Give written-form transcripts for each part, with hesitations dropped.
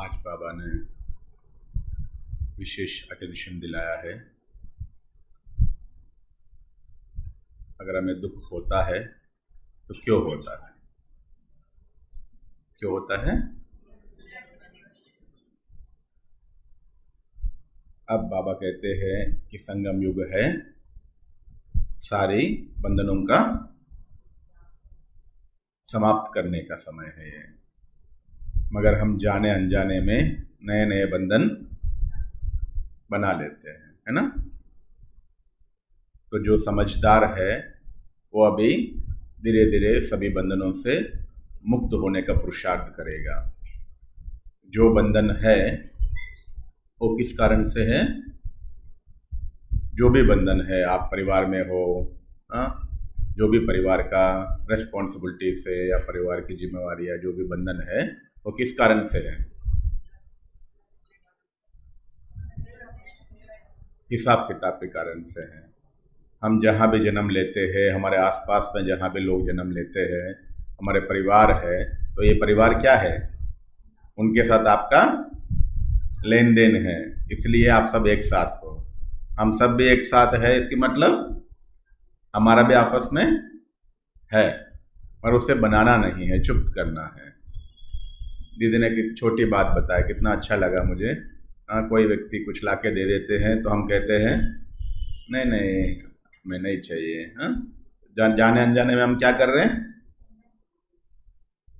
आज बाबा ने विशेष अटेंशन दिलाया है। अगर हमें दुख होता है तो क्यों होता है? क्यों होता है? अब बाबा कहते हैं कि संगम युग है, सारी बंधनों का समाप्त करने का समय है ये। मगर हम जाने अनजाने में नए नए बंधन बना लेते हैं, है ना। तो जो समझदार है वो अभी धीरे धीरे सभी बंधनों से मुक्त होने का पुरुषार्थ करेगा। जो बंधन है वो किस कारण से है? जो भी बंधन है, आप परिवार में हो, जो भी परिवार का रेस्पॉन्सिबिलिटी से या परिवार की जिम्मेवारी या जो भी बंधन है वो किस कारण से है? हिसाब किताब के कारण से है। हम जहाँ भी जन्म लेते हैं, हमारे आसपास में जहाँ भी लोग जन्म लेते हैं, हमारे परिवार है, तो ये परिवार क्या है? उनके साथ आपका लेन देन है, इसलिए आप सब एक साथ हो। हम सब भी एक साथ है, इसकी मतलब हमारा भी आपस में है, पर उसे बनाना नहीं है, चुप करना है। दीदी ने एक छोटी बात बताया, कितना अच्छा लगा मुझे। कोई व्यक्ति कुछ लाके दे देते हैं तो हम कहते हैं नहीं नहीं हमें नहीं चाहिए। जाने अनजाने में हम क्या कर रहे हैं,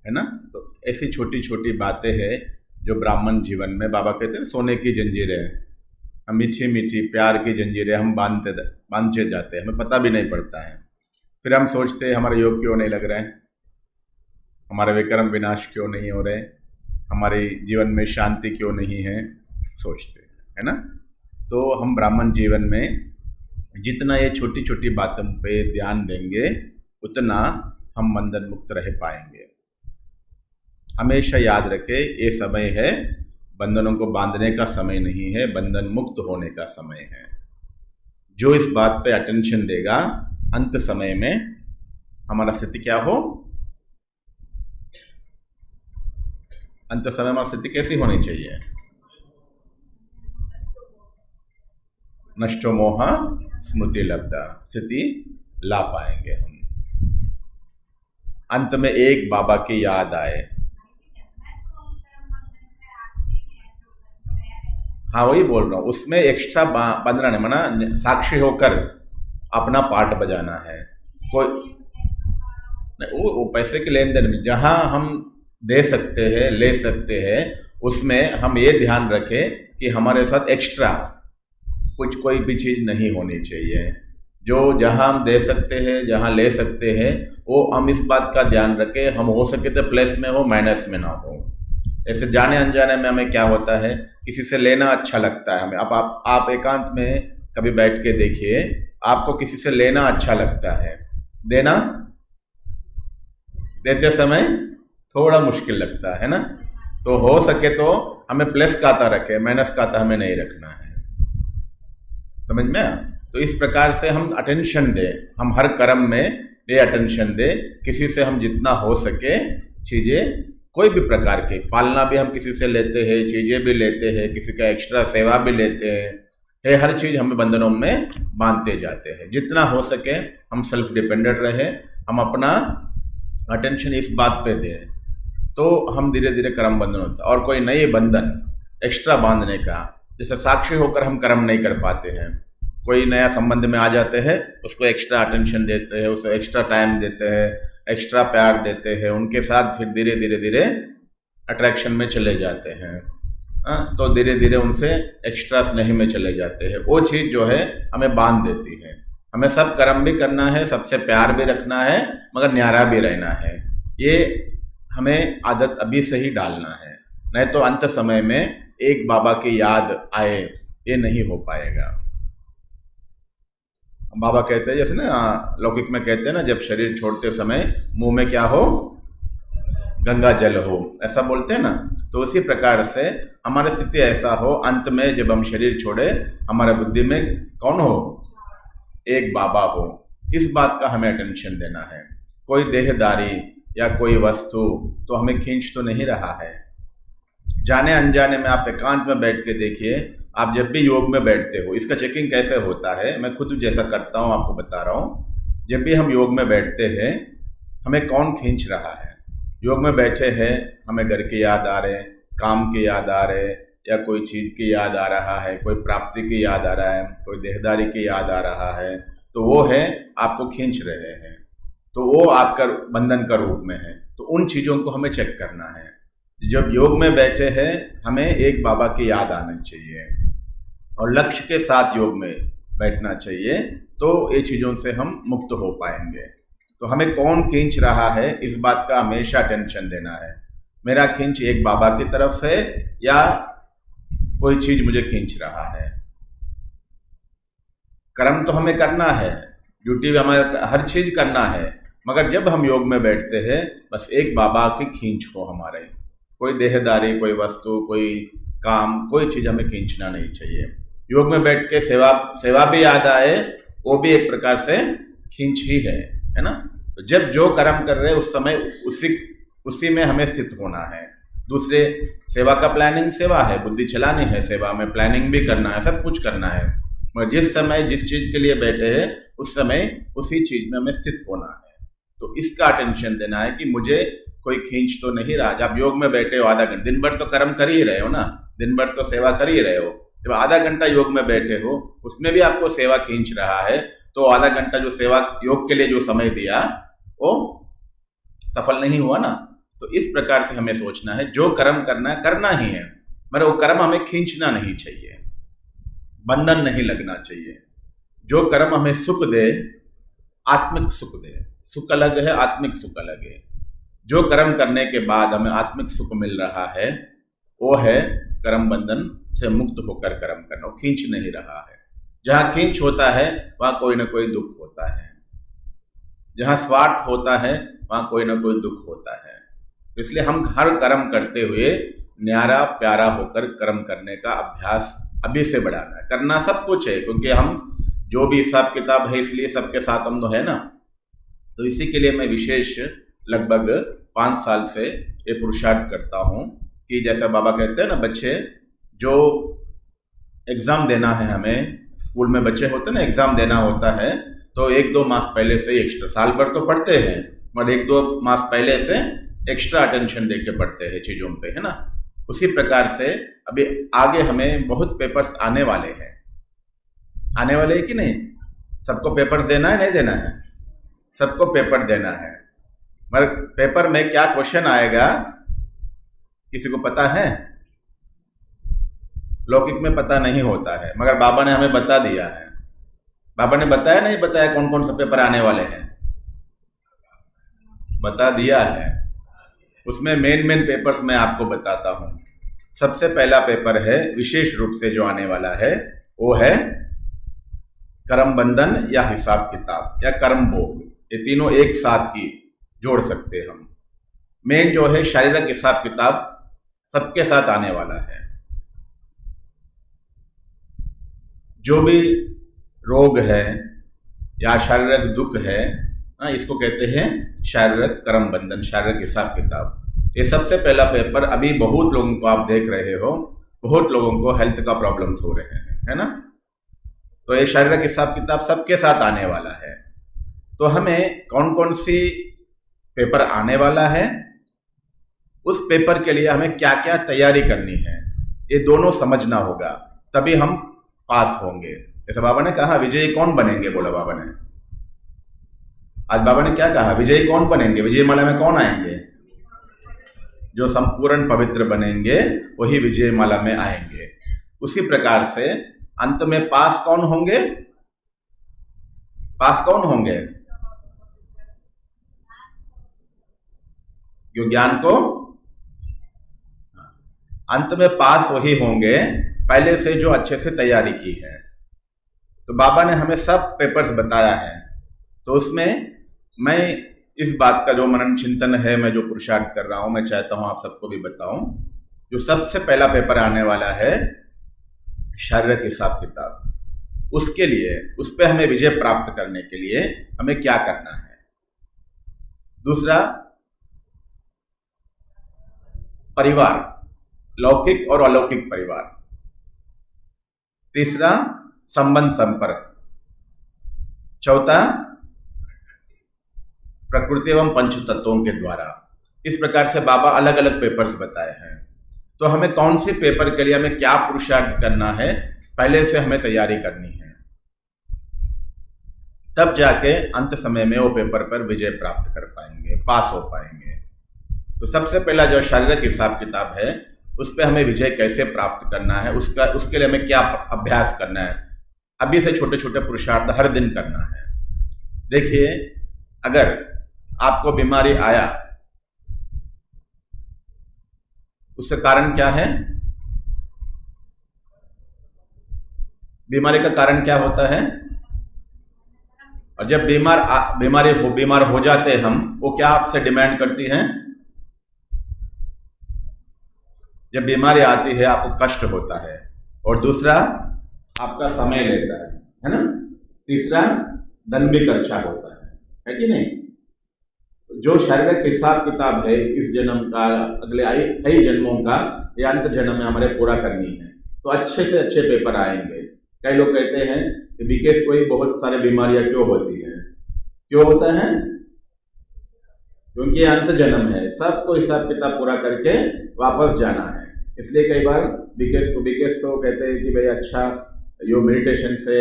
है ना। तो ऐसी छोटी छोटी बातें हैं जो ब्राह्मण जीवन में बाबा कहते हैं सोने की जंजीरें हैं। हम मीठी मीठी प्यार की जंजीरें हम बांधते जाते हैं, हमें पता भी नहीं पड़ता है। फिर हम सोचते हैं हमारे योग क्यों नहीं लग रहे हैं, हमारे विक्रम विनाश क्यों नहीं हो रहे, हमारे जीवन में शांति क्यों नहीं है, सोचते हैं, है ना। तो हम ब्राह्मण जीवन में जितना ये छोटी छोटी बातों पे ध्यान देंगे उतना हम बंधन मुक्त रह पाएंगे। हमेशा याद रखें, ये समय है बंधनों को बांधने का समय नहीं है, बंधन मुक्त होने का समय है। जो इस बात पे अटेंशन देगा, अंत समय में हमारा स्थिति क्या हो? अंत समय में स्थिति कैसी होनी चाहिए? नष्टो मोह स्मृति लब्धा, स्थिति ला पाएंगे हम। अंत में एक बाबा की याद आए। हाँ वही बोल रहा हूँ, उसमें एक्स्ट्रा बंधना नहीं, मना साक्षी होकर अपना पार्ट बजाना है। कोई वो पैसे के लेन देन में जहाँ हम दे सकते हैं, ले सकते हैं, उसमें हम ये ध्यान रखें कि हमारे साथ एक्स्ट्रा कुछ कोई भी चीज़ नहीं होनी चाहिए। जो जहाँ हम दे सकते हैं, जहाँ ले सकते हैं, वो हम इस बात का ध्यान रखें, हम हो सके तो प्लस में हो, माइनस में ना हो। ऐसे जाने अनजाने में हमें क्या होता है, किसी से लेना अच्छा लगता है हमें। अब आप एकांत में कभी बैठ के देखिए, आपको किसी से लेना अच्छा लगता है, देना देते समय थोड़ा मुश्किल लगता है ना। तो हो सके तो हमें प्लस खाता रखे, माइनस खाता हमें नहीं रखना है, समझ में। तो इस प्रकार से हम अटेंशन दें, हम हर कर्म में ये अटेंशन दें। किसी से हम जितना हो सके चीज़ें, कोई भी प्रकार के पालना भी हम किसी से लेते हैं, चीज़ें भी लेते हैं, किसी का एक्स्ट्रा सेवा भी लेते हैं, ये हर चीज़ हमें बंधनों में बांधते जाते हैं। जितना हो सके हम सेल्फ डिपेंडेंट रहे, हम अपना अटेंशन इस बात पे दें, तो हम धीरे धीरे कर्म बंधन होता है। और कोई नए बंधन एक्स्ट्रा बांधने का, जैसे साक्षी होकर हम कर्म नहीं कर पाते हैं, कोई नया संबंध में आ जाते हैं, उसको एक्स्ट्रा अटेंशन देते हैं, उसको एक्स्ट्रा टाइम देते हैं, एक्स्ट्रा प्यार देते हैं, उनके साथ फिर धीरे धीरे धीरे अट्रैक्शन में चले जाते हैं। तो धीरे धीरे उनसे एक्स्ट्रा स्नेह में चले जाते हैं। वो चीज़ जो है हमें बांध देती है। हमें सब कर्म भी करना है, सबसे प्यार भी रखना है, मगर न्यारा भी रहना है। ये हमें आदत अभी से ही डालना है, नहीं तो अंत समय में एक बाबा की याद आए, ये नहीं हो पाएगा। बाबा कहते हैं, जैसे ना लौकिक में कहते हैं ना, जब शरीर छोड़ते समय मुंह में क्या हो? गंगा जल हो, ऐसा बोलते हैं ना। तो उसी प्रकार से हमारी स्थिति ऐसा हो, अंत में जब हम शरीर छोड़े, हमारे बुद्धि में कौन हो? एक बाबा हो। इस बात का हमें अटेंशन देना है। कोई देहदारी या कोई वस्तु तो हमें खींच तो नहीं रहा है। जाने अनजाने में आप एकांत में बैठ के देखिए, आप जब भी योग में बैठते हो, इसका चेकिंग कैसे होता है, मैं खुद जैसा करता हूँ आपको बता रहा हूँ। जब भी हम योग में बैठते हैं, हमें कौन खींच रहा है? योग में बैठे हैं, हमें घर की याद आ रहे, काम की याद आ रहे, या कोई चीज़ की याद आ रहा है, कोई प्राप्ति की याद आ रहा है, कोई देहदारी की याद आ रहा है, तो वो है आपको खींच रहे हैं, तो वो आपका बंधन का रूप में है। तो उन चीज़ों को हमें चेक करना है। जब योग में बैठे हैं, हमें एक बाबा की याद आनी चाहिए और लक्ष्य के साथ योग में बैठना चाहिए, तो ये चीज़ों से हम मुक्त हो पाएंगे। तो हमें कौन खींच रहा है, इस बात का हमेशा टेंशन देना है। मेरा खींच एक बाबा की तरफ है या कोई चीज मुझे खींच रहा है? कर्म तो हमें करना है, ड्यूटी भी हमें हर चीज करना है, मगर जब हम योग में बैठते हैं, बस एक बाबा की खींच हो हमारे। कोई देहदारी, कोई वस्तु, कोई काम, कोई चीज हमें खींचना नहीं चाहिए। योग में बैठ के सेवा भी याद आए, वो भी एक प्रकार से खींच ही है ना। तो जब जो कर्म कर रहे हैं उस समय उसी में हमें स्थित होना है। दूसरे सेवा का प्लानिंग सेवा है, बुद्धि चलानी है, सेवा में प्लानिंग भी करना है, सब कुछ करना है, मगर जिस समय जिस चीज के लिए बैठे हैं उस समय उसी चीज में हमें स्थित होना है। तो इसका अटेंशन देना है कि मुझे कोई खींच तो नहीं रहा। जब योग में बैठे हो आधा घंटा, दिन भर तो कर्म कर ही रहे हो ना, दिन भर तो सेवा कर ही रहे हो, जब आधा घंटा योग में बैठे हो उसमें भी आपको सेवा खींच रहा है, तो आधा घंटा जो सेवा योग के लिए जो समय दिया वो सफल नहीं हुआ ना। तो इस प्रकार से हमें सोचना है, जो कर्म करना है करना ही है, मगर वो कर्म हमें खींचना नहीं चाहिए, बंधन नहीं लगना चाहिए। जो कर्म हमें सुख दे, आत्मिक सुख दे, सुख अलग है, आत्मिक सुख अलग है। जो कर्म करने के बाद हमें आत्मिक सुख मिल रहा है, वो है कर्म बंधन से मुक्त होकर कर्म करना, वो खींच नहीं रहा है। जहां खींच होता है वहां कोई ना कोई दुख होता है, जहां स्वार्थ होता है वहां कोई ना कोई दुख होता है। इसलिए हम हर कर्म करते हुए न्यारा प्यारा होकर कर्म करने का अभ्यास अभी से बढ़ाना है। करना सब कुछ है, क्योंकि हम जो भी हिसाब किताब है इसलिए सबके साथ हम तो है ना। तो इसी के लिए मैं विशेष लगभग 5 साल से ये पुरुषार्थ करता हूँ कि जैसा बाबा कहते हैं ना, बच्चे जो एग्ज़ाम देना है, हमें स्कूल में बच्चे होते हैं ना, एग्ज़ाम देना होता है, तो 1-2 मास पहले से एक्स्ट्रा, साल भर तो पढ़ते हैं मगर 1-2 मास पहले से एक्स्ट्रा अटेंशन दे के पढ़ते हैं चीज़ों पे, है ना। उसी प्रकार से अभी आगे हमें बहुत पेपर्स आने वाले हैं। आने वाले हैं कि नहीं? सबको पेपर्स देना है, नहीं देना है? सबको पेपर देना है, मगर पेपर में क्या क्वेश्चन आएगा किसी को पता है? लौकिक में पता नहीं होता है, मगर बाबा ने हमें बता दिया है। बाबा ने बताया नहीं बताया कौन कौन सा पेपर आने वाले हैं? बता दिया है। उसमें मेन पेपर्स मैं आपको बताता हूँ। सबसे पहला पेपर है, विशेष रूप से जो आने वाला है, वो है कर्म बंधन या हिसाब किताब या कर्म भोग। ये तीनों एक साथ ही जोड़ सकते हैं हम। मेन जो है शारीरिक हिसाब किताब सबके साथ आने वाला है। जो भी रोग है या शारीरिक दुख है, इसको कहते हैं शारीरिक कर्म बंधन, शारीरिक हिसाब किताब। ये सबसे पहला पेपर। अभी बहुत लोगों को आप देख रहे हो, बहुत लोगों को हेल्थ का प्रॉब्लम्स हो रहे हैं, है ना। तो ये शारीरिक हिसाब किताब सबके साथ आने वाला है। तो हमें कौन कौन सी पेपर आने वाला है, उस पेपर के लिए हमें क्या क्या तैयारी करनी है, ये दोनों समझना होगा, तभी हम पास होंगे। जैसे बाबा ने कहा विजयी कौन बनेंगे, बोला बाबा ने। आज बाबा ने क्या कहा, विजयी कौन बनेंगे, विजय माला में कौन आएंगे? जो संपूर्ण पवित्र बनेंगे वही विजय माला में आएंगे। उसी प्रकार से अंत में पास कौन होंगे? पास कौन होंगे? जो ज्ञान को अंत में पास वही होंगे पहले से जो अच्छे से तैयारी की है। तो बाबा ने हमें सब पेपर्स बताया है, तो उसमें मैं इस बात का जो मनन चिंतन है, मैं जो पुरुषार्थ कर रहा हूं, मैं चाहता हूं आप सबको भी बताऊं। जो सबसे पहला पेपर आने वाला है शारीरिक हिसाब किताब, उसके लिए, उस पर हमें विजय प्राप्त करने के लिए हमें क्या करना है। दूसरा, परिवार। लौकिक और अलौकिक परिवार। तीसरा, संबंध संपर्क। चौथा, प्रकृति एवं पंच तत्वों के द्वारा। इस प्रकार से बाबा अलग अलग पेपर्स बताए हैं। तो हमें कौन से पेपर के लिए हमें क्या पुरुषार्थ करना है, पहले से हमें तैयारी करनी है, तब जाके अंत समय में वो पेपर पर विजय प्राप्त कर पाएंगे, पास हो पाएंगे। तो सबसे पहला जो शारीरिक हिसाब किताब है, उस पर हमें विजय कैसे प्राप्त करना है, उसके लिए हमें क्या अभ्यास करना है, अभी से छोटे छोटे पुरुषार्थ हर दिन करना है। देखिए, अगर आपको बीमारी आया, उससे कारण क्या है? बीमारी का कारण क्या होता है? और जब बीमार हो जाते हैं हम, वो क्या आपसे डिमांड करती हैं? जब बीमारी आती है आपको कष्ट होता है, और दूसरा आपका समय लेता है ना? तीसरा, धन भी खर्चा होता है कि नहीं? जो शारीरिक हिसाब किताब है इस जन्म का, अगले कई जन्मों का, या अंत जन्म में हमारे पूरा करनी है, तो अच्छे से अच्छे पेपर आएंगे। कई लोग कहते हैं कि विकेश को ही बहुत सारी बीमारियां क्यों होती हैं? क्यों होता है? क्योंकि अंत जन्म है, सबको हिसाब किताब पूरा करके वापस जाना है। इसलिए कई बार विकेश तो कहते हैं कि भाई अच्छा योग मेडिटेशन से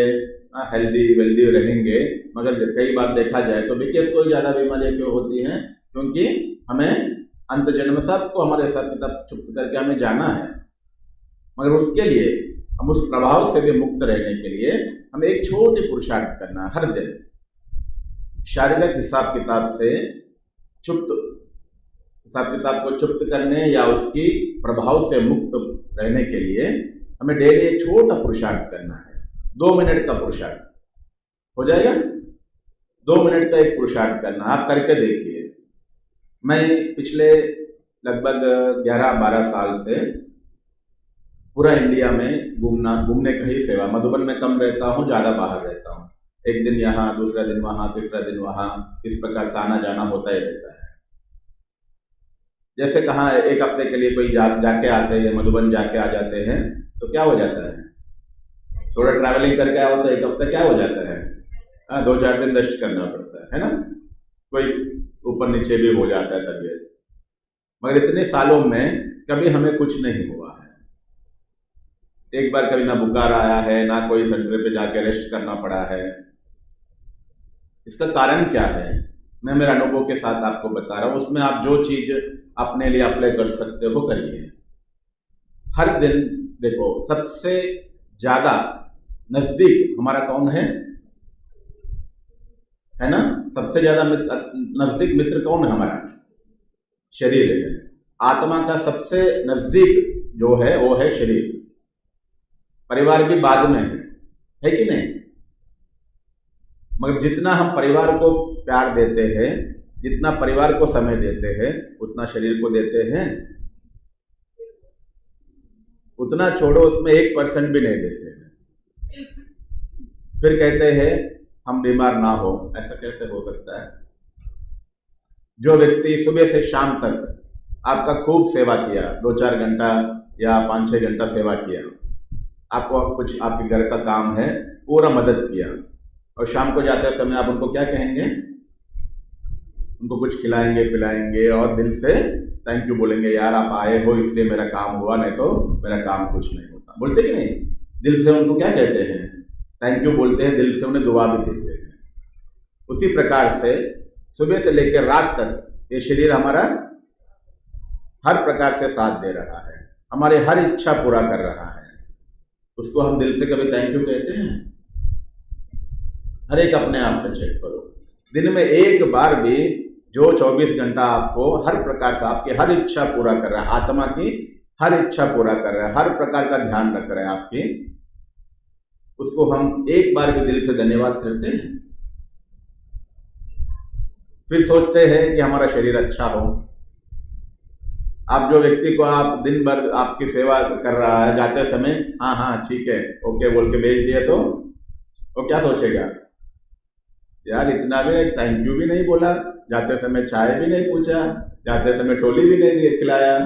हेल्दी वेल्दी रहेंगे, मगर कई बार देखा जाए तो विकेश को ही ज़्यादा बीमारियां क्यों होती हैं? क्योंकि हमें अंत जन्म सबको हमारे हिसाब किताब चुप्त करके हमें जाना है, मगर उसके लिए हम उस प्रभाव से भी मुक्त रहने के लिए हमें एक छोटी पुरुषार्थ करना है हर दिन। शारीरिक हिसाब किताब से हिसाब किताब को चुप्त करने या उसकी प्रभाव से मुक्त रहने के लिए हमें डेली एक छोटा पुरुषार्थ करना है। 2 मिनट का पुरुषार्थ हो जाएगा। 2 मिनट का एक पुरुषार्थ करना, आप करके देखिए। मैं पिछले लगभग 11-12 साल से पूरा इंडिया में घूमने का ही सेवा, मधुबन में कम रहता हूँ, ज़्यादा बाहर रहता हूँ। एक दिन यहाँ, दूसरा दिन वहाँ, तीसरा दिन वहाँ, इस प्रकार से आना जाना होता ही रहता है। जैसे कहाँ एक हफ्ते के लिए कोई जाके आते हैं, मधुबन जाके आ जाते हैं, तो क्या हो जाता है? थोड़ा ट्रैवलिंग करके आया होता है, एक हफ्ता क्या हो जाता है? 2-4 दिन रेस्ट करना पड़ता है ना? कोई ऊपर नीचे भी हो जाता है तबीयत। मगर इतने सालों में कभी हमें कुछ नहीं हुआ है। एक बार कभी ना बुखार आया है, ना कोई सेंटर पे जाके रेस्ट करना पड़ा है। इसका कारण क्या है? मैं मेरे अनुभव के साथ आपको बता रहा हूँ। उसमें आप जो चीज अपने लिए अप्लाई कर सकते हो करिए। हर दिन देखो, सबसे ज्यादा नजदीक हमारा कौन है ना? सबसे ज्यादा नजदीक मित्र कौन है हमारा? शरीर है। आत्मा का सबसे नजदीक जो है वो है शरीर। परिवार भी बाद में है कि नहीं? मगर जितना हम परिवार को प्यार देते हैं, जितना परिवार को समय देते हैं, उतना शरीर को देते हैं? उतना छोड़ो, उसमें 1% भी नहीं देते हैं। फिर कहते हैं हम बीमार ना हो। ऐसा कैसे हो सकता है? जो व्यक्ति सुबह से शाम तक आपका खूब सेवा किया, 2-4 घंटा या 5-6 घंटा सेवा किया, आपको कुछ आपके घर का काम है, पूरा मदद किया, और शाम को जाते समय आप उनको क्या कहेंगे? उनको कुछ खिलाएंगे पिलाएंगे और दिल से थैंक यू बोलेंगे, यार आप आए हो इसलिए मेरा काम हुआ, नहीं तो मेरा काम कुछ नहीं होता। बोलते कि नहीं? दिल से उनको क्या कहते हैं? थैंक यू बोलते हैं, दिल से उन्हें दुआ भी देते हैं। उसी प्रकार से सुबह से लेकर रात तक ये शरीर हमारा हर प्रकार से साथ दे रहा है, हमारे हर इच्छा पूरा कर रहा है। उसको हम दिल से कभी थैंक यू कहते हैं? हर एक अपने आप से चेक करो। दिन में एक बार भी जो 24 घंटा आपको हर प्रकार से आपकी हर इच्छा पूरा कर रहा है, आत्मा की हर इच्छा पूरा कर रहा है, हर प्रकार का ध्यान रख रहा है आपकी, उसको हम एक बार भी दिल से धन्यवाद करते हैं? फिर सोचते हैं कि हमारा शरीर अच्छा हो। आप जो व्यक्ति को आप दिन भर आपकी सेवा कर रहा है, जाते समय हाँ हाँ ठीक है ओके बोल के भेज दिया, तो वो क्या सोचेगा? यार इतना भी नहीं, थैंक यू भी नहीं बोला, जाते समय चाय भी नहीं पूछा, जाते समय टोली भी नहीं खिलाया,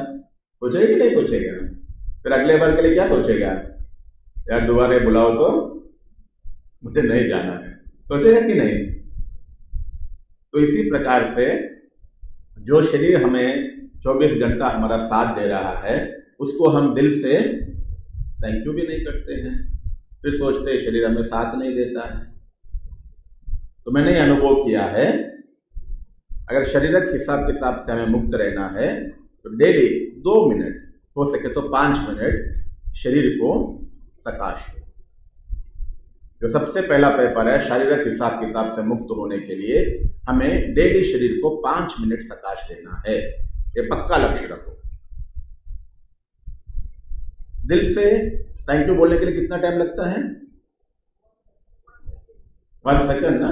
सोचेगा कि नहीं सोचेगा? फिर अगले बार के लिए क्या सोचेगा, यार दोबारा बुलाओ तो मुझे नहीं जाना है, सोचेगा कि नहीं। तो इसी प्रकार से जो शरीर हमें 24 घंटा हमारा साथ दे रहा है उसको हम दिल से थैंक यू भी नहीं करते हैं, फिर सोचते हैं शरीर हमें साथ नहीं देता है। तो मैंने ये अनुभव किया है, अगर शारीरिक हिसाब किताब से हमें मुक्त रहना है तो डेली 2 मिनट, हो सके तो 5 मिनट शरीर को सकाश दे। जो सबसे पहला पेपर है शारीरिक हिसाब किताब से मुक्त होने के लिए, हमें डेली शरीर को 5 मिनट सकाश देना है। ये पक्का लक्ष्य रखो। दिल से थैंक यू बोलने के लिए कितना टाइम लगता है? 1 सेकंड ना।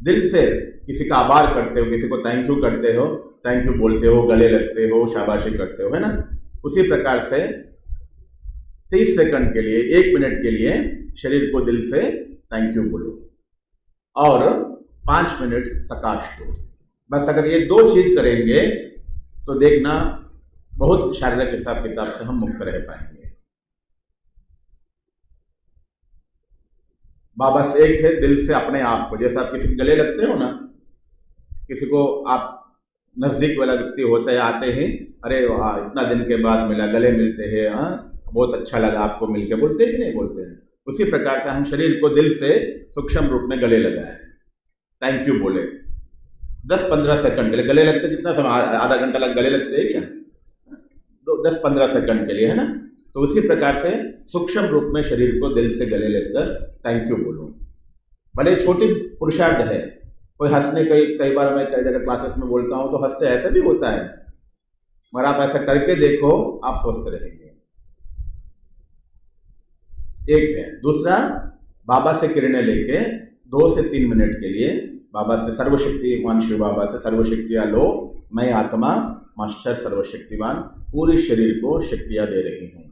दिल से किसी का आभार करते हो, किसी को थैंक यू करते हो, थैंक यू बोलते हो, गले लगते हो, शाबाशी करते हो, है ना। उसी प्रकार से 30 सेकंड के लिए, 1 मिनट के लिए शरीर को दिल से थैंक यू बोलो और 5 मिनट सकाश दो। बस अगर ये 2 चीज करेंगे तो देखना बहुत शारीरिक हिसाब किताब से हम मुक्त रह पाएंगे। बाबा से एक है दिल से अपने आप को, जैसे आप किसी के गले लगते हो ना, किसी को आप नजदीक वाला व्यक्ति होता है, आते हैं, अरे वाह इतना दिन के बाद मिला, गले मिलते हैं, हाँ बहुत अच्छा लगा आपको मिलके, बोलते हैं कि नहीं बोलते हैं। उसी प्रकार से हम शरीर को दिल से सूक्ष्म रूप में गले लगाए, थैंक यू बोले। 10-15 सेकंड के लिए गले लगते, कितना समय, आधा घंटा लग गले लगते हैं क्या? 10-15 सेकंड के लिए, है ना। तो उसी प्रकार से सूक्ष्म रूप में शरीर को दिल से गले लगकर थैंक यू बोलो। भले छोटी पुरुषार्थ है, कोई हंसने, कई बार मैं कई जगह क्लासेस में बोलता हूं तो हंसते ऐसे भी होता है, मगर आप ऐसा करके देखो, आप स्वस्थ रहेंगे। एक है। दूसरा, बाबा से किरणें लेके 2 से 3 मिनट के लिए बाबा से सर्वशक्तिमान शिव बाबा से सर्वशक्तियां लो, मैं आत्मा मास्टर सर्वशक्तिवान पूरे शरीर को शक्तियां दे रही हूं।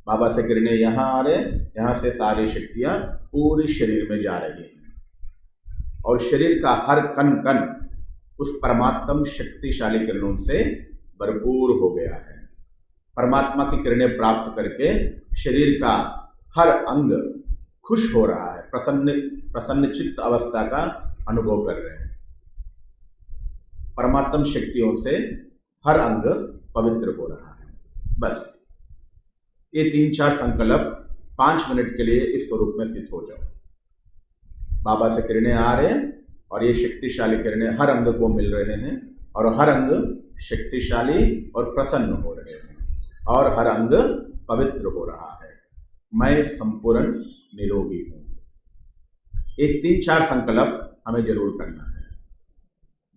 बाबा से किरणें यहाँ आ रहे, यहाँ से सारी शक्तियां पूरे शरीर में जा रही हैं और शरीर का हर कण कण उस परमात्म शक्तिशाली किरणों से भरपूर हो गया है। परमात्मा की किरणें प्राप्त करके शरीर का हर अंग खुश हो रहा है, प्रसन्न चित्त अवस्था का अनुभव कर रहे हैं। परमात्म शक्तियों से हर अंग पवित्र हो रहा है। बस ये 3-4 संकल्प 5 मिनट के लिए इस स्वरूप में स्थित हो जाओ। बाबा से किरणें आ रहे हैं और ये शक्तिशाली किरणें हर अंग को मिल रहे हैं और हर अंग शक्तिशाली और प्रसन्न हो रहे हैं और हर अंग पवित्र हो रहा है। मैं संपूर्ण निरोगी हूं। एक 3-4 संकल्प हमें जरूर करना है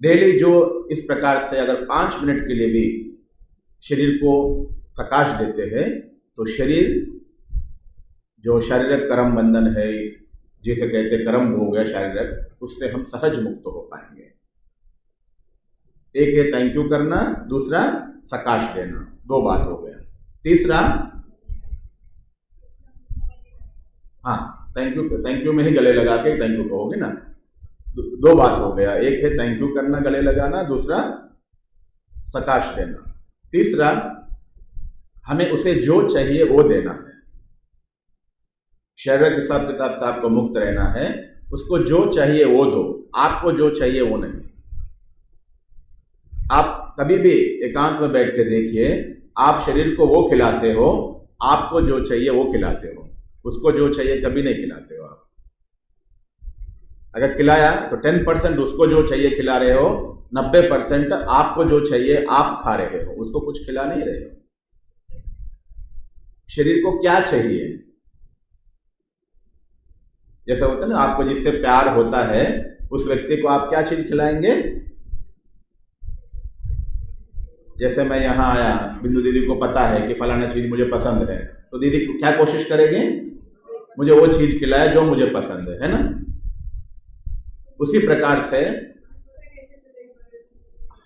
डेली। जो इस प्रकार से अगर 5 मिनट के लिए भी शरीर को सकाश देते हैं तो शरीर जो शारीरिक कर्म बंधन है, जिसे कहते कर्म भोग है शारीरिक, उससे हम सहज मुक्त हो पाएंगे। एक है थैंक यू करना, दूसरा सकाश देना, 2 बात हो गया। तीसरा, हाँ थैंक यू में ही गले लगा के थैंक यू कहोगे ना, 2 बात हो गया। एक है थैंक यू करना, गले लगाना, दूसरा सकाश देना। तीसरा, हमें उसे जो चाहिए वो देना है। शारीरिक हिसाब किताब से आपको मुक्त रहना है, उसको जो चाहिए वो दो, आपको जो चाहिए वो नहीं। आप कभी भी एकांत में बैठ के देखिए, आप शरीर को वो खिलाते हो, आपको जो चाहिए वो खिलाते हो, उसको जो चाहिए कभी नहीं खिलाते हो आप। अगर खिलाया तो 10% उसको जो चाहिए खिला रहे हो, 90% आपको जो चाहिए आप खा रहे हो, उसको कुछ खिला नहीं रहे हो। शरीर को क्या चाहिए? जैसे होता है ना, आपको जिससे प्यार होता है उस व्यक्ति को आप क्या चीज खिलाएंगे? जैसे मैं यहां आया, बिंदु दीदी को पता है कि फलाना चीज मुझे पसंद है, तो दीदी क्या कोशिश करेगी? मुझे वो चीज खिलाए जो मुझे पसंद है ना। उसी प्रकार से,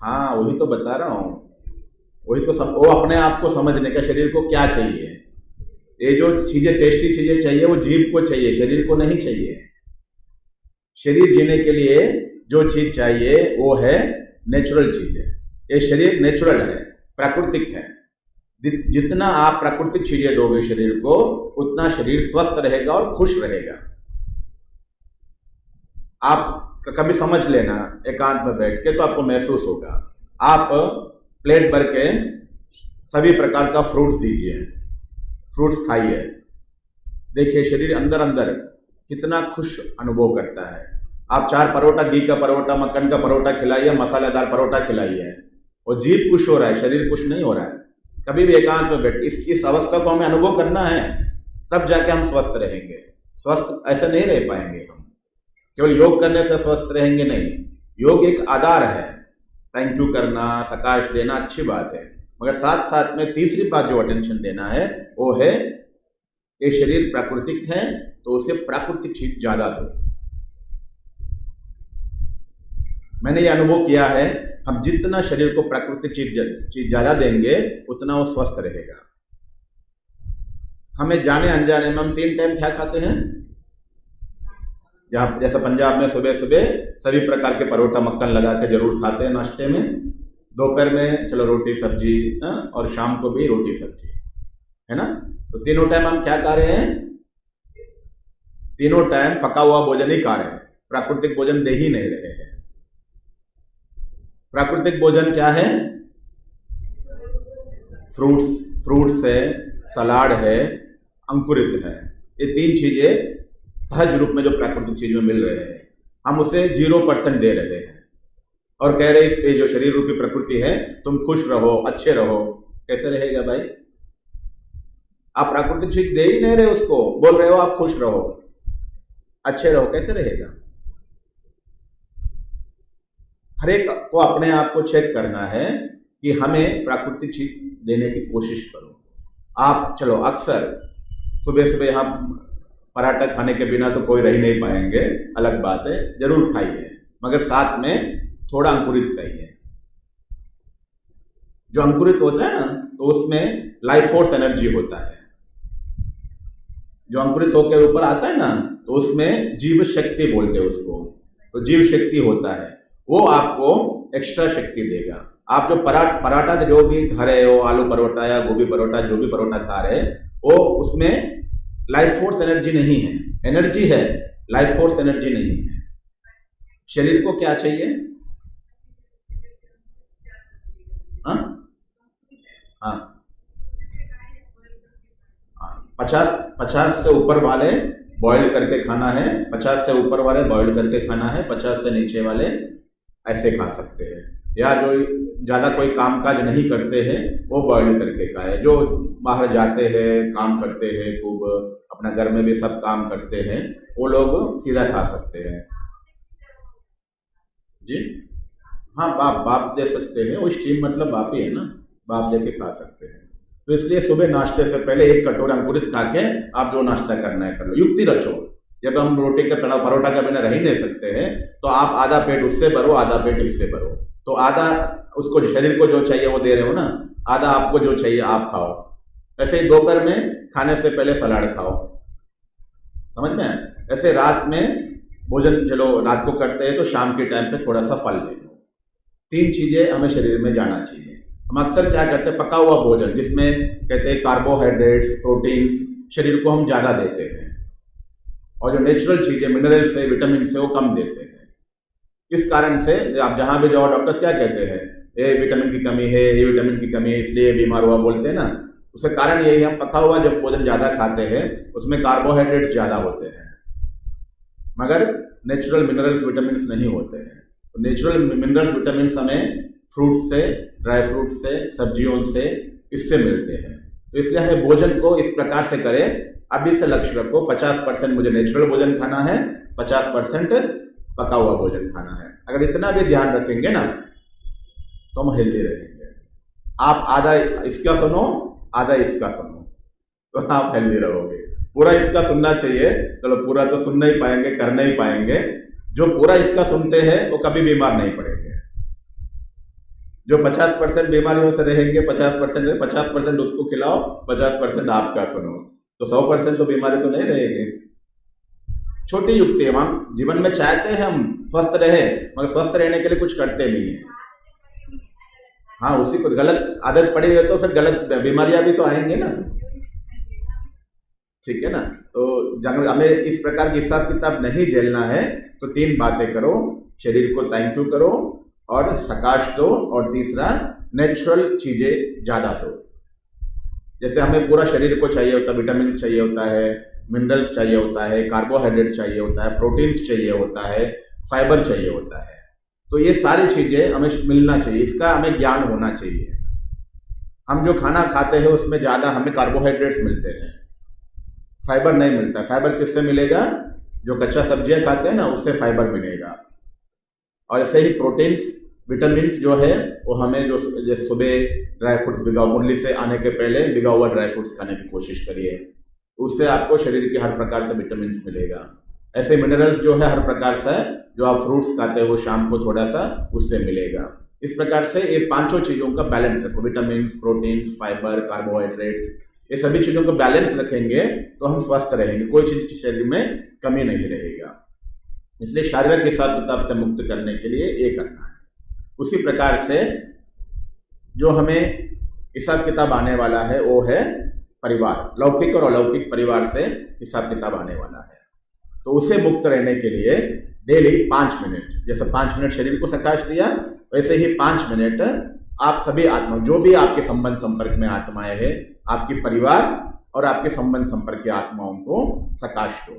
हाँ वही तो बता रहा हूं, वही तो सब, वो अपने आप को समझने का, शरीर को क्या चाहिए। ये जो चीजें टेस्टी चीजें चाहिए वो जीभ को चाहिए, शरीर को नहीं चाहिए। शरीर जीने के लिए जो चीज चाहिए वो है नेचुरल चीजें। ये शरीर नेचुरल है, प्राकृतिक है। जितना आप प्राकृतिक चीजें दोगे शरीर को, उतना शरीर स्वस्थ रहेगा और खुश रहेगा। आप कभी समझ लेना, एकांत में बैठ के तो आपको महसूस होगा। आप प्लेट भर के सभी प्रकार का फ्रूट्स दीजिए, फ्रूट्स खाइए, देखिए शरीर अंदर अंदर कितना खुश अनुभव करता है। आप 4 परोठा, घी का परोठा, मक्खन का परोठा खिलाइए, मसालेदार परोठा खिलाइए, और जीभ खुश हो रहा है, शरीर खुश नहीं हो रहा है। कभी भी एकांत में बैठ, इस अवस्था को हमें अनुभव करना है, तब जाके हम स्वस्थ रहेंगे। स्वस्थ ऐसे नहीं रह पाएंगे हम केवल योग करने से स्वस्थ रहेंगे, नहीं। योग एक आधार है, थैंक यू करना, सकाश देना अच्छी बात है, मगर साथ साथ में तीसरी बात जो अटेंशन देना है वो है, ये शरीर प्राकृतिक है तो उसे प्राकृतिक चीज ज्यादा दो। मैंने ये अनुभव किया है, हम जितना शरीर को प्राकृतिक चीज ज्यादा देंगे उतना वो स्वस्थ रहेगा। हमें जाने अनजाने में हम 3 टाइम क्या खाते हैं, जहाँ जैसे पंजाब में सुबह सुबह सभी प्रकार के परोठा मक्खन लगा के जरूर खाते हैं नाश्ते में, दोपहर में चलो रोटी सब्जी, और शाम को भी रोटी सब्जी, है ना। तो तीनों टाइम हम क्या खा रहे हैं, तीनों टाइम पका हुआ भोजन ही खा रहे हैं, प्राकृतिक भोजन दे ही नहीं रहे हैं। प्राकृतिक भोजन क्या है, फ्रूट्स है, सलाड है, अंकुरित है, ये 3 चीजें सहज रूप में जो प्राकृतिक चीज में मिल रहे हैं, हम उसे 0% दे रहे हैं और कह रहे हैं इस पे जो शरीर रूपी प्रकृति है तुम खुश रहो, अच्छे रहो। कैसे रहेगा भाई, आप प्राकृतिक चीज दे ही नहीं रहे उसको, बोल रहे हो आप खुश रहो, अच्छे रहो, कैसे रहेगा। हर एक को अपने आप को चेक करना है कि हमें प्राकृतिक चीज देने की कोशिश करो। आप चलो अक्सर सुबह सुबह यहाँ पराठा खाने के बिना तो कोई रह नहीं पाएंगे, अलग बात है, जरूर खाइए, मगर साथ में थोड़ा अंकुरित खाइए। जो अंकुरित होता है ना, तो उसमें लाइफ फोर्स एनर्जी होता है। जो अंकुरित होकर ऊपर आता है ना, तो उसमें जीव शक्ति बोलते हैं उसको, तो जीव शक्ति होता है, वो आपको एक्स्ट्रा शक्ति देगा। आप जो पराठा जो भी खा रहे हो, आलू परोठा या गोभी परोठा, जो भी परोठा खा रहे हैं, वो उसमें लाइफ फोर्स एनर्जी नहीं है। एनर्जी है, लाइफ फोर्स एनर्जी नहीं है। शरीर को क्या चाहिए, हाँ 50 से ऊपर वाले बॉइल करके खाना है, 50 से ऊपर वाले बॉइल करके खाना है, 50 से नीचे वाले ऐसे खा सकते हैं। या जो ज़्यादा कोई कामकाज नहीं करते हैं वो बॉइल करके खाए। जो बाहर जाते हैं, काम करते हैं, खूब अपना घर में भी सब काम करते हैं, वो लोग सीधा खा सकते हैं जी। हाँ, बाप दे सकते हैं, वो स्टीम मतलब बाप ही है ना, बाप दे के खा सकते हैं। तो इसलिए सुबह नाश्ते से पहले 1 कटोरा अंकुरित खा के आप जो नाश्ता करना है कर लो। युक्ति रचो, जब हम रोटी के परोठा के बिना रह ही नहीं सकते हैं, तो आप आधा पेट उससे भरो, आधा पेट इससे भरो। तो आधा उसको शरीर को जो चाहिए वो दे रहे हो ना, आधा आपको जो चाहिए आप खाओ। ऐसे ही दोपहर में खाने से पहले सलाद खाओ, समझ में। ऐसे रात में भोजन चलो रात को करते हैं तो शाम के टाइम पे थोड़ा सा फल ले लो। 3 चीजें हमें शरीर में जाना चाहिए। हम अक्सर क्या करते हैं, पका हुआ भोजन जिसमें कहते हैं कार्बोहाइड्रेट्स, प्रोटीन्स, शरीर को हम ज़्यादा देते हैं, और जो नेचुरल चीज़ें मिनरल्स से, विटामिन से, वो कम देते हैं। इस कारण से आप जहाँ भी जाओ डॉक्टर्स क्या कहते हैं, ये विटामिन की कमी है, ये विटामिन की कमी है, इसलिए बीमार हुआ बोलते हैं ना। उसका कारण यही, हम पका हुआ जब भोजन ज़्यादा खाते हैं उसमें कार्बोहाइड्रेट्स ज़्यादा होते हैं, मगर नेचुरल मिनरल्स विटामिन नहीं होते हैं। तो नेचुरल मिनरल्स विटामिन हमें फ्रूट्स से, ड्राई फ्रूट्स से, सब्जियों से, इससे मिलते हैं। तो इसलिए हमें भोजन को इस प्रकार से करें। अभी से लक्ष्य रखो, 50% मुझे नेचुरल भोजन खाना है, 50% पका हुआ भोजन खाना है। अगर इतना भी ध्यान रखेंगे ना तो हम हेल्दी रहेंगे। आप आधा इसका सुनो, आधा इसका सुनो, तो आप हेल्दी रहोगे। पूरा इसका सुनना चाहिए, चलो पूरा तो सुन नहीं पाएंगे, कर नहीं पाएंगे। जो पूरा इसका सुनते हैं वो कभी बीमार नहीं पड़ेंगे। जो 50% बीमारियों से रहेंगे, 50% उसको खिलाओ, 50% आपका सुनो, तो 100% तो बीमारी तो नहीं रहेगी। छोटी युक्ति है, हम जीवन में चाहते हैं हम स्वस्थ रहे, मगर स्वस्थ रहने के लिए कुछ करते नहीं है। हाँ, उसी को गलत आदत पड़ी है तो फिर गलत बीमारियां भी तो आएंगे ना, ठीक है ना। तो हमें इस प्रकार की हिसाब किताब नहीं झेलना है, तो 3 बातें करो, शरीर को थैंक यू करो और सकाश दो, और तीसरा नेचुरल चीजें ज्यादा दो। जैसे हमें पूरा शरीर को चाहिए होता है, विटामिन चाहिए होता है, मिनरल्स चाहिए होता है, कार्बोहाइड्रेट चाहिए होता है, प्रोटीन्स चाहिए होता है, फाइबर चाहिए होता है। तो ये सारी चीजें हमें मिलना चाहिए, इसका हमें ज्ञान होना चाहिए। हम जो खाना खाते हैं उसमें ज्यादा हमें कार्बोहाइड्रेट्स मिलते हैं, फाइबर नहीं मिलता। फाइबर किससे मिलेगा? जो कच्चा सब्जियां खाते हैं ना, उससे फाइबर मिलेगा। और ऐसे ही प्रोटीन्स, विटामिन्स जो है वो हमें जो सुबह ड्राई फ्रूट्स मुरली से आने के पहले भिगा हुआ ड्राई फ्रूट्स खाने की कोशिश करिए, उससे आपको शरीर के हर प्रकार से विटामिन्स मिलेगा। ऐसे मिनरल्स जो है हर प्रकार से जो आप फ्रूट्स खाते हो शाम को थोड़ा सा, उससे मिलेगा। इस प्रकार से ये 5 चीजों का बैलेंस रखो, विटामिन्स, प्रोटीन, फाइबर, कार्बोहाइड्रेट्स, ये सभी चीजों को बैलेंस रखेंगे तो हम स्वस्थ रहेंगे, कोई चीज शरीर में कमी नहीं रहेगा। इसलिए शारीरिक हिसाब किताब से मुक्त करने के लिए ये करना है। उसी प्रकार से जो हमें हिसाब किताब आने वाला है वो है परिवार, लौकिक और अलौकिक परिवार से हिसाब किताब आने वाला है। तो उसे मुक्त रहने के लिए डेली 5 मिनट, जैसे 5 मिनट शरीर को सकाश दिया, वैसे ही 5 मिनट आप सभी आत्मा, जो भी आपके संबंध संपर्क में आत्माएं हैं, आपके परिवार और आपके संबंध संपर्क की आत्माओं को सकाश दो।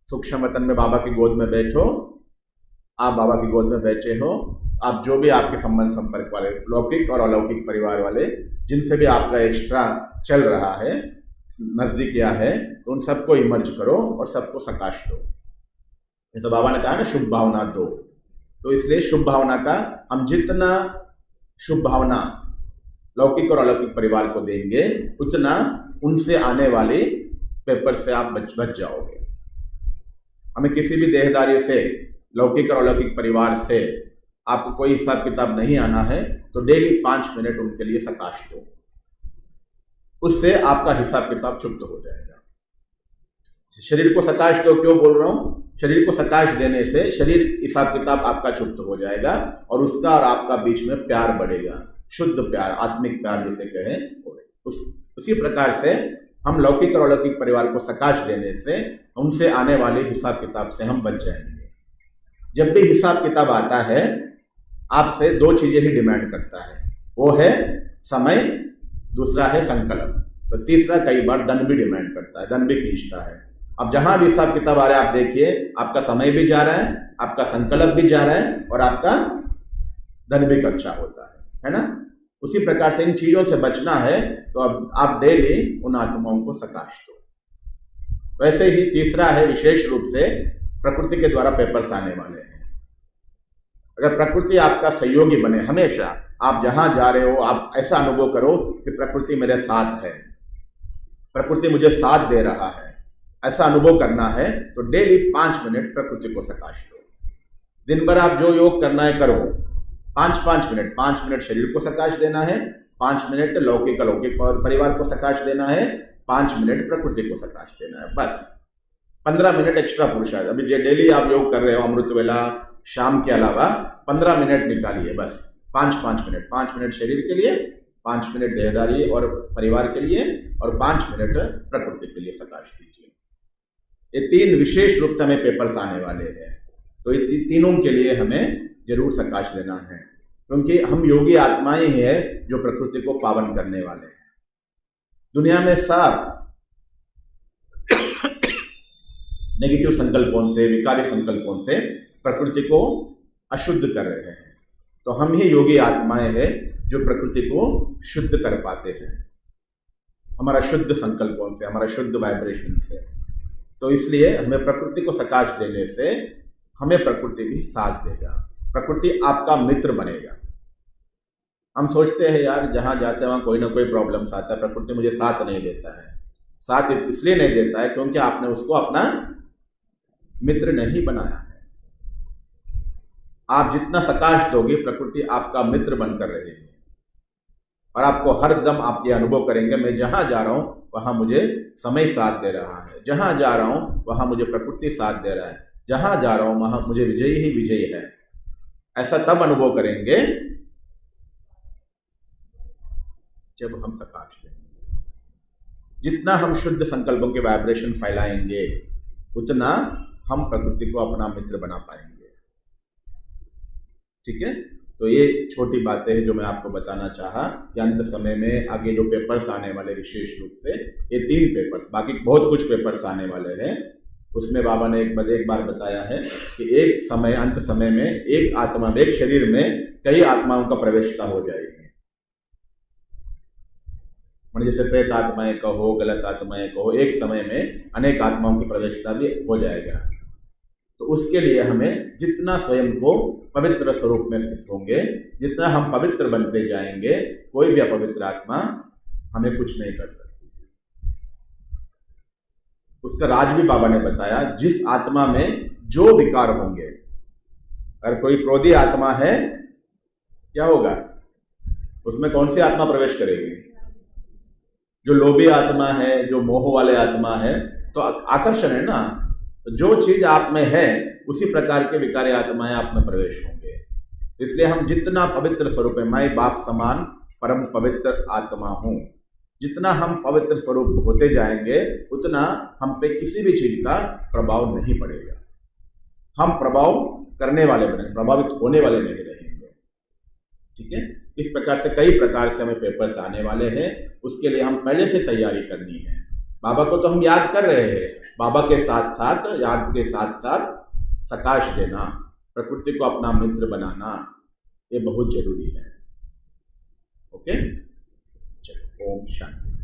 सूक्ष्म वतन में बाबा की गोद में बैठो, आप बाबा की गोद में बैठे हो, आप जो भी आपके संबंध संपर्क वाले लौकिक और अलौकिक परिवार वाले जिनसे भी आपका एक्स्ट्रा चल रहा है, नजदीकिया है, तो उन सबको इमर्ज करो और सबको सकाश दो। जैसे बाबा ने कहा ना, शुभ भावना दो, तो इसलिए शुभ भावना का हम जितना शुभ भावना लौकिक और अलौकिक परिवार को देंगे, उतना उनसे आने वाले पेपर से आप बच जाओगे। हमें किसी भी देहदारी से, लौकिक और अलौकिक परिवार से आपको कोई हिसाब किताब नहीं आना है, तो डेली 5 मिनट उनके लिए सकाश दो, उससे आपका हिसाब किताब चुप्त हो जाएगा। शरीर को सकाश दो क्यों बोल रहा हूं? शरीर को सकाश देने से शरीर हिसाब किताब आपका चुप्त हो जाएगा और उसका और आपका बीच में प्यार बढ़ेगा, शुद्ध प्यार, आत्मिक प्यार जिसे कहें। उसी प्रकार से हम लौकिक और अलौकिक परिवार को सकाश देने से उनसे आने वाले हिसाब किताब से हम बच जाएंगे। जब भी हिसाब किताब आता है आपसे 2 चीजें ही डिमांड करता है, वो है समय, दूसरा है संकल्प, तो तीसरा कई बार धन भी डिमांड करता है, धन भी खींचता है। अब जहां भी हिसाब किताब आ रहा है आप देखिए, आपका समय भी जा रहा है, आपका संकल्प भी जा रहा है और आपका धन भी खर्चा होता है ना। उसी प्रकार से इन चीजों से बचना है तो अब आप डेली उन आत्माओं को सकाश दो। वैसे ही तीसरा है, विशेष रूप से प्रकृति के द्वारा पेपर्स आने वाले हैं। अगर प्रकृति आपका सहयोगी बने, हमेशा आप जहां जा रहे हो आप ऐसा अनुभव करो कि प्रकृति मेरे साथ है, प्रकृति मुझे साथ दे रहा है, ऐसा अनुभव करना है तो डेली 5 मिनट प्रकृति को सकाश दो। दिन भर आप जो योग करना है करो, 5 मिनट शरीर को सकाश देना है, 5 मिनट लौकिक अलौकिक परिवार को सकाश देना है, 5 मिनट प्रकृति को सकाश देना है, बस 15 मिनट एक्स्ट्रा पुरुषार्थ। अभी जो डेली आप योग कर रहे हो अमृत वेला शाम के अलावा 15 मिनट निकालिए, बस 5 मिनट, 5 मिनट शरीर के लिए, 5 मिनट देहदारी और परिवार के लिए और 5 मिनट प्रकृति के लिए सकाश कीजिए। ये 3 विशेष रूप से हमें पेपर्स आने वाले हैं, तो ये तीनों के लिए हमें जरूर सकाश देना है, क्योंकि हम योगी आत्माएं ही है जो प्रकृति को पावन करने वाले हैं। दुनिया में सब नेगेटिव संकल्पों से, विकारी संकल्पों से प्रकृति को अशुद्ध कर रहे हैं, तो हम ही योगी आत्माएं हैं जो प्रकृति को शुद्ध कर पाते हैं हमारा शुद्ध संकल्पों से, हमारा शुद्ध वाइब्रेशन से। तो इसलिए हमें प्रकृति को सकाश देने से हमें प्रकृति भी साथ देगा, प्रकृति आपका मित्र बनेगा। हम सोचते हैं यार जहां जाते हैं वहां कोई ना कोई प्रॉब्लम्स आता है, प्रकृति मुझे साथ नहीं देता है। साथ इसलिए नहीं देता है क्योंकि आपने उसको अपना मित्र नहीं बनाया है। आप जितना सकाश दोगे प्रकृति आपका मित्र बनकर रहेगी और आपको हर दम आप ये अनुभव करेंगे, मैं जहां जा रहा हूं वहां मुझे समय साथ दे रहा है, जहां जा रहा हूं वहां मुझे प्रकृति साथ दे रहा है, जहां जा रहा हूं वहां मुझे विजयी ही विजयी है। ऐसा तब अनुभव करेंगे जब हम सकाश देंगे। जितना हम शुद्ध संकल्पों के वाइब्रेशन फैलाएंगे उतना हम प्रकृति को अपना मित्र बना पाएंगे। ठीक है, तो ये छोटी बातें हैं जो मैं आपको बताना चाहा कि अंत समय में आगे जो पेपर्स आने वाले, विशेष रूप से ये 3 पेपर्स, बाकी बहुत कुछ पेपर्स आने वाले हैं, उसमें बाबा ने एक बार बताया है कि एक समय, अंत समय में एक आत्मा में, एक शरीर में कई आत्माओं का प्रवेशता हो जाएगी। जैसे प्रेत आत्माएं कहो, गलत आत्माएं कहो, एक समय में अनेक आत्माओं की प्रवेशता भी हो जाएगा। तो उसके लिए हमें जितना स्वयं को पवित्र स्वरूप में स्थित होंगे, जितना हम पवित्र बनते जाएंगे, कोई भी अपवित्र आत्मा हमें कुछ नहीं कर सकती। उसका राज भी बाबा ने बताया। जिस आत्मा में जो विकार होंगे, अगर कोई क्रोधी आत्मा है, क्या होगा? उसमें कौन सी आत्मा प्रवेश करेगी? जो लोभी आत्मा है, जो मोह वाले आत्मा है, तो आकर्षण है ना। तो जो चीज आप में है उसी प्रकार के विकारी आत्माएं आप में प्रवेश होंगे। इसलिए हम जितना पवित्र स्वरूप है, मैं बाप समान परम पवित्र आत्मा हूं, जितना हम पवित्र स्वरूप होते जाएंगे उतना हम पे किसी भी चीज का प्रभाव नहीं पड़ेगा। हम प्रभाव करने वाले बने, प्रभावित होने वाले नहीं रहेंगे। ठीक है, इस प्रकार से कई प्रकार से हमें पेपर्स आने वाले हैं। उसके लिए हम पहले से तैयारी करनी है। बाबा को तो हम याद कर रहे हैं, बाबा के साथ साथ, याद के साथ साथ सकाश देना, प्रकृति को अपना मित्र बनाना, ये बहुत जरूरी है। ओके, चलो, ओम शांति।